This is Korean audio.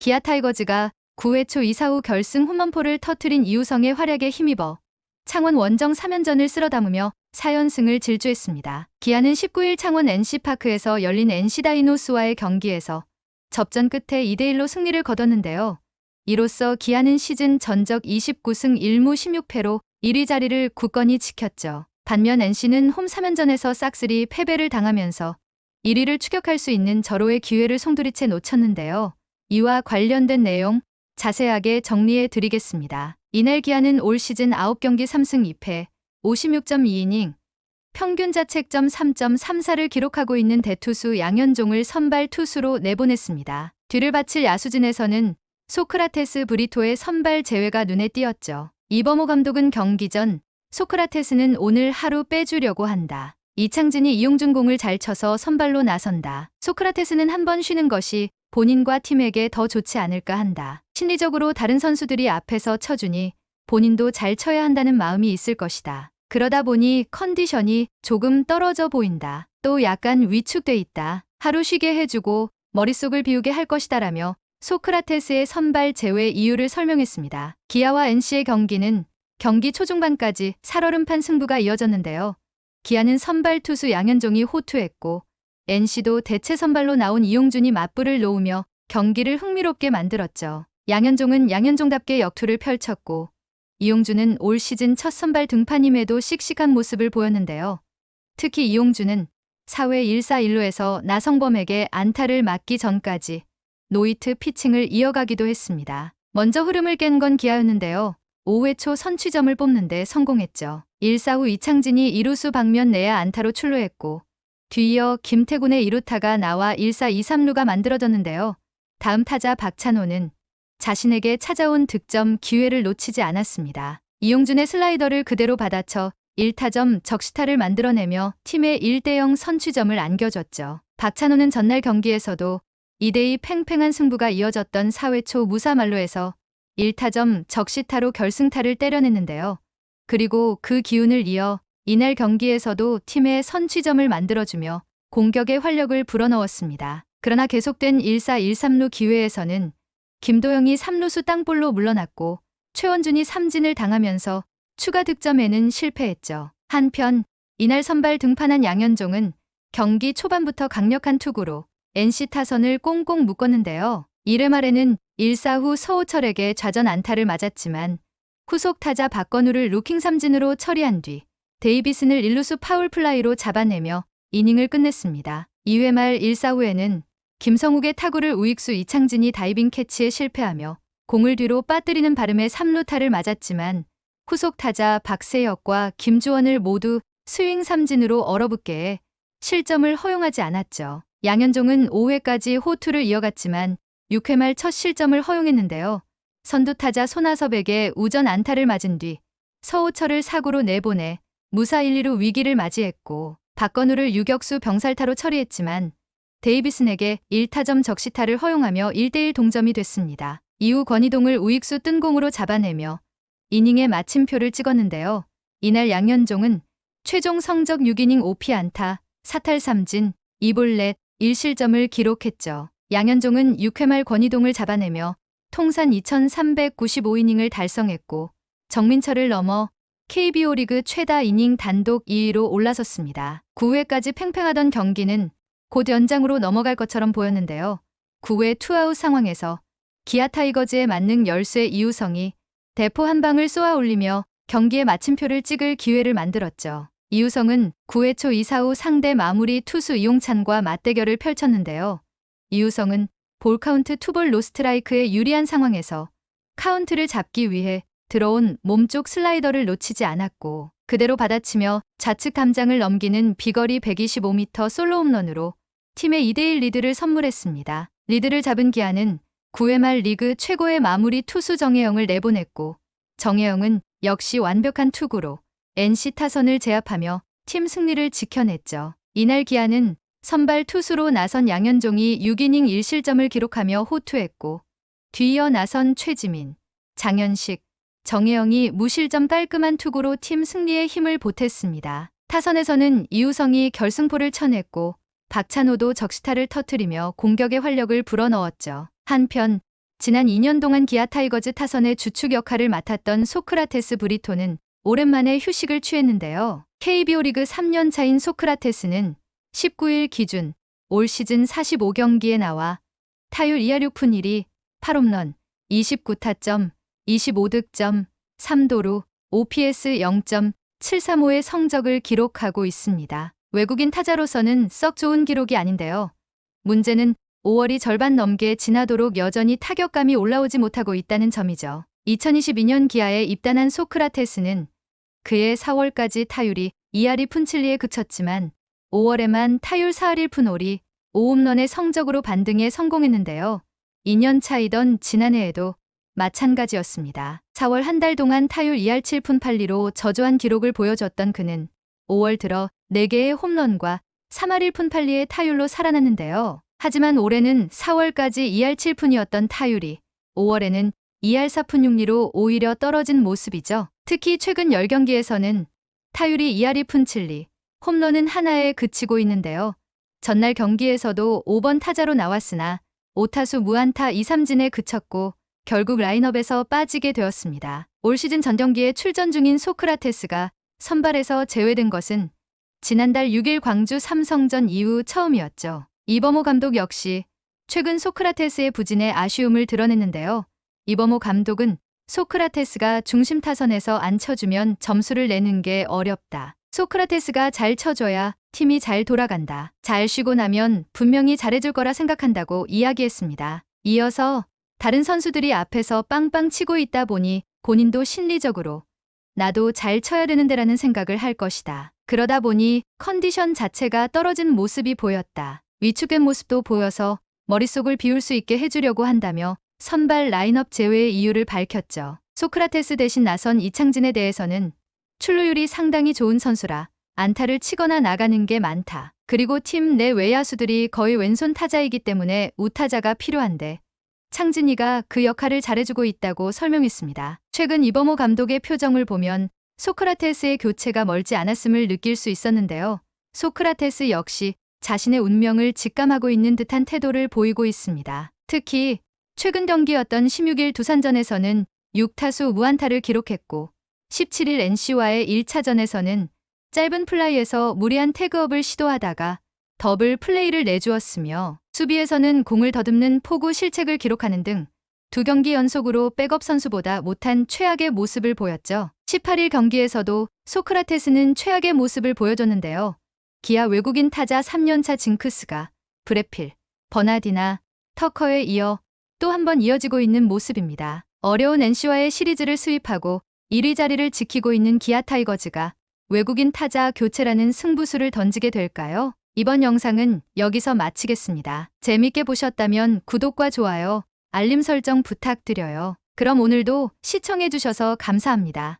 기아 타이거즈가 9회 초 2사 후 결승 홈런포를 터뜨린 이우성의 활약에 힘입어 창원 원정 3연전을 쓸어담으며 4연승을 질주했습니다. 기아는 19일 창원 NC파크에서 열린 NC 다이노스와의 경기에서 접전 끝에 2대1로 승리를 거뒀는데요. 이로써 기아는 시즌 전적 29승 1무 16패로 1위 자리를 굳건히 지켰죠. 반면 NC는 홈 3연전에서 싹쓸이 패배를 당하면서 1위를 추격할 수 있는 절호의 기회를 송두리째 놓쳤는데요. 이와 관련된 내용 자세하게 정리해 드리겠습니다. 이날 기아는 올 시즌 9경기 3승 2패, 56.2이닝, 평균 자책점 3.34를 기록하고 있는 대투수 양현종을 선발 투수로 내보냈습니다. 뒤를 바칠 야수진에서는 소크라테스 브리토의 선발 제외가 눈에 띄었죠. 이범호 감독은 경기 전 소크라테스는 오늘 하루 빼주려고 한다. 이창진이 이용준 공을 잘 쳐서 선발로 나선다. 소크라테스는 한번 쉬는 것이 본인과 팀에게 더 좋지 않을까 한다. 심리적으로 다른 선수들이 앞에서 쳐주니 본인도 잘 쳐야 한다는 마음이 있을 것이다. 그러다 보니 컨디션이 조금 떨어져 보인다. 또 약간 위축돼 있다. 하루 쉬게 해주고 머릿속을 비우게 할 것이다라며 소크라테스의 선발 제외 이유를 설명했습니다. 기아와 NC의 경기는 경기 초중반까지 살얼음판 승부가 이어졌는데요. 기아는 선발 투수 양현종이 호투했고 NC도 대체 선발로 나온 이용준이 맞불을 놓으며 경기를 흥미롭게 만들었죠. 양현종은 양현종답게 역투를 펼쳤고 이용준은 올 시즌 첫 선발 등판임에도 씩씩한 모습을 보였는데요. 특히 이용준은 4회 1사 1루에서 나성범에게 안타를 맞기 전까지 노히트 피칭을 이어가기도 했습니다. 먼저 흐름을 깬 건 기아였는데요. 5회 초 선취점을 뽑는데 성공했죠. 1사 후 이창진이 2루수 방면 내야 안타로 출루했고 뒤이어 김태군의 2루타가 나와 1사 2-3루가 만들어졌는데요. 다음 타자 박찬호는 자신에게 찾아온 득점 기회를 놓치지 않았습니다. 이용준의 슬라이더를 그대로 받아쳐 1타점 적시타를 만들어내며 팀의 1대0 선취점을 안겨줬죠. 박찬호는 전날 경기에서도 2대2 팽팽한 승부가 이어졌던 4회 초 무사 만루에서 1타점 적시타로 결승타를 때려냈는데요. 그리고 그 기운을 이어 이날 경기에서도 팀의 선취점을 만들어주며 공격의 활력을 불어넣었습니다. 그러나 계속된 1사 1-3루 기회에서는 김도영이 3루수 땅볼로 물러났고 최원준이 삼진을 당하면서 추가 득점에는 실패했죠. 한편 이날 선발 등판한 양현종은 경기 초반부터 강력한 투구로 NC 타선을 꽁꽁 묶었는데요. 1회 말에는 1사 후 서호철에게 좌전 안타를 맞았지만 후속 타자 박건우를 루킹 삼진으로 처리한 뒤 데이비슨을 1루수 파울 플라이로 잡아내며 이닝을 끝냈습니다. 2회 말 1사 후에는 김성욱의 타구를 우익수 이창진이 다이빙 캐치에 실패하며 공을 뒤로 빠뜨리는 바람에 3루타를 맞았지만 후속 타자 박세혁과 김주원을 모두 스윙 삼진으로 얼어붙게 해 실점을 허용하지 않았죠. 양현종은 5회까지 호투를 이어갔지만 6회 말 첫 실점을 허용했는데요. 선두타자 손아섭에게 우전 안타를 맞은 뒤 서호철을 사구로 내보내 무사 1-2루 위기를 맞이했고 박건우를 유격수 병살타로 처리했지만 데이비슨에게 1타점 적시타를 허용하며 1대1 동점이 됐습니다. 이후 권희동을 우익수 뜬공으로 잡아내며 이닝의 마침표를 찍었는데요. 이날 양현종은 최종 성적 6이닝 5피안타, 사탈 삼진, 2볼넷, 1실점을 기록했죠. 양현종은 6회 말 권희동을 잡아내며 통산 2395이닝을 달성했고 정민철을 넘어 KBO 리그 최다 이닝 단독 2위로 올라섰습니다. 9회까지 팽팽하던 경기는 곧 연장으로 넘어갈 것처럼 보였는데요. 9회 투아웃 상황에서 기아 타이거즈의 만능 열쇠 이우성이 대포 한 방을 쏘아 올리며 경기의 마침표를 찍을 기회를 만들었죠. 이우성은 9회 초 2사 후 상대 마무리 투수 이용찬과 맞대결을 펼쳤는데요. 이우성은 볼카운트 투볼 노스트라이크의 유리한 상황에서 카운트를 잡기 위해 들어온 몸쪽 슬라이더를 놓치지 않았고 그대로 받아치며 좌측 담장을 넘기는 비거리 125m 솔로 홈런으로 팀의 2대1 리드를 선물했습니다. 리드를 잡은 기아는 9회 말 리그 최고의 마무리 투수 정혜영을 내보냈고 정혜영은 역시 완벽한 투구로 NC 타선을 제압하며 팀 승리를 지켜냈죠. 이날 기아는 선발 투수로 나선 양현종이 6이닝 1실점을 기록하며 호투했고 뒤이어 나선 최지민, 장현식, 정혜영이 무실점 깔끔한 투구로 팀 승리에 힘을 보탰습니다. 타선에서는 이우성이 결승포를 쳐냈고 박찬호도 적시타를 터뜨리며 공격의 활력을 불어넣었죠. 한편 지난 2년 동안 기아 타이거즈 타선의 주축 역할을 맡았던 소크라테스 브리토는 오랜만에 휴식을 취했는데요. KBO 리그 3년 차인 소크라테스는 19일 기준 올 시즌 45경기에 나와 타율 2할 6푼 1리, 8홈런, 29타점, 25득점, 3도루, OPS 0.735의 성적을 기록하고 있습니다. 외국인 타자로서는 썩 좋은 기록이 아닌데요. 문제는 5월이 절반 넘게 지나도록 여전히 타격감이 올라오지 못하고 있다는 점이죠. 2022년 기아에 입단한 소크라테스는 그해 4월까지 타율이 2할 2푼 7리에 그쳤지만 5월에만 타율 4할 1푼 5리, 5홈런의 성적으로 반등에 성공했는데요. 2년 차이던 지난해에도 마찬가지였습니다. 4월 한 달 동안 타율 2할 7푼 8리로 저조한 기록을 보여줬던 그는 5월 들어 4개의 홈런과 3할 1푼 8리의 타율로 살아났는데요. 하지만 올해는 4월까지 2할 7푼이었던 타율이 5월에는 2할 4푼 6리로 오히려 떨어진 모습이죠. 특히 최근 10경기에서는 타율이 2할 2푼 7리, 홈런은 하나에 그치고 있는데요. 전날 경기에서도 5번 타자로 나왔으나 5타수 무안타 2삼진에 그쳤고 결국 라인업에서 빠지게 되었습니다. 올 시즌 전 경기에 출전 중인 소크라테스가 선발에서 제외된 것은 지난달 6일 광주 삼성전 이후 처음이었죠. 이범호 감독 역시 최근 소크라테스의 부진에 아쉬움을 드러냈는데요. 이범호 감독은 소크라테스가 중심 타선에서 안 쳐주면 점수를 내는 게 어렵다. 소크라테스가 잘 쳐줘야 팀이 잘 돌아간다. 잘 쉬고 나면 분명히 잘해줄 거라 생각한다고 이야기했습니다. 이어서 다른 선수들이 앞에서 빵빵 치고 있다 보니 본인도 심리적으로 나도 잘 쳐야 되는데라는 생각을 할 것이다. 그러다 보니 컨디션 자체가 떨어진 모습이 보였다. 위축된 모습도 보여서 머릿속을 비울 수 있게 해주려고 한다며 선발 라인업 제외의 이유를 밝혔죠. 소크라테스 대신 나선 이창진에 대해서는 출루율이 상당히 좋은 선수라 안타를 치거나 나가는 게 많다. 그리고 팀 내 외야수들이 거의 왼손 타자이기 때문에 우타자가 필요한데 창진이가 그 역할을 잘해주고 있다고 설명했습니다. 최근 이범호 감독의 표정을 보면 소크라테스의 교체가 멀지 않았음을 느낄 수 있었는데요. 소크라테스 역시 자신의 운명을 직감하고 있는 듯한 태도를 보이고 있습니다. 특히 최근 경기였던 16일 두산전에서는 6타수 무안타를 기록했고 17일 NC와의 1차전에서는 짧은 플라이에서 무리한 태그업을 시도하다가 더블 플레이를 내주었으며 수비에서는 공을 더듬는 포구 실책을 기록하는 등 두 경기 연속으로 백업 선수보다 못한 최악의 모습을 보였죠. 18일 경기에서도 소크라테스는 최악의 모습을 보여줬는데요. 기아 외국인 타자 3년차 징크스가 브래필, 버나디나, 터커에 이어 또 한 번 이어지고 있는 모습입니다. 어려운 NC와의 시리즈를 수입하고 1위 자리를 지키고 있는 기아 타이거즈가 외국인 타자 교체라는 승부수를 던지게 될까요? 이번 영상은 여기서 마치겠습니다. 재밌게 보셨다면 구독과 좋아요, 알림 설정 부탁드려요. 그럼 오늘도 시청해주셔서 감사합니다.